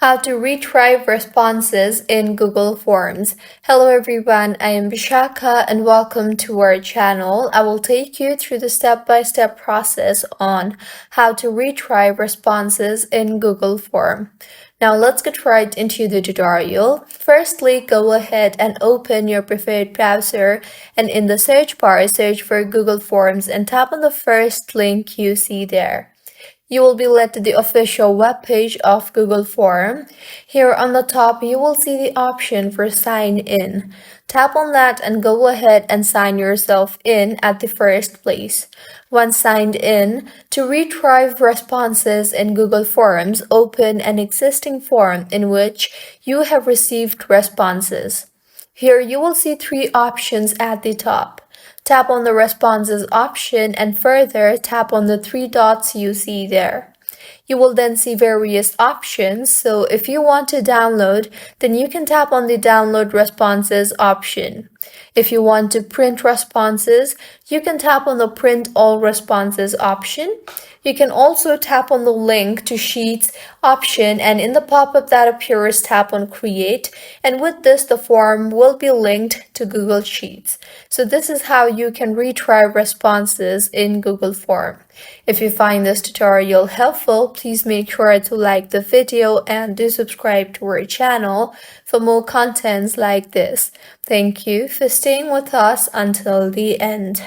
How to retrieve responses in Google Forms. Hello everyone, I am Vishaka and welcome to our channel. I will take you through the step-by-step process on how to retrieve responses in Google Form. Now let's get right into the tutorial. Firstly, go ahead and open your preferred browser and in the search bar, search for Google Forms and tap on the first link you see there. You will be led to the official webpage of Google Form. Here on the top, you will see the option for sign in. Tap on that and go ahead and sign yourself in at the first place. Once signed in, to retrieve responses in Google Forms, open an existing form in which you have received responses. Here you will see three options at the top. Tap on the responses option and further tap on the three dots you see there. You will then see various options, so if you want to download, then you can tap on the download responses option. If you want to print responses, you can tap on the print all responses option. You can also tap on the link to Sheets option and in the pop-up that appears, tap on Create, and with this the form will be linked to Google Sheets. So this is how you can retrieve responses in Google Form. If you find this tutorial helpful, please make sure to like the video and do subscribe to our channel for more contents like this. Thank you for staying with us until the end.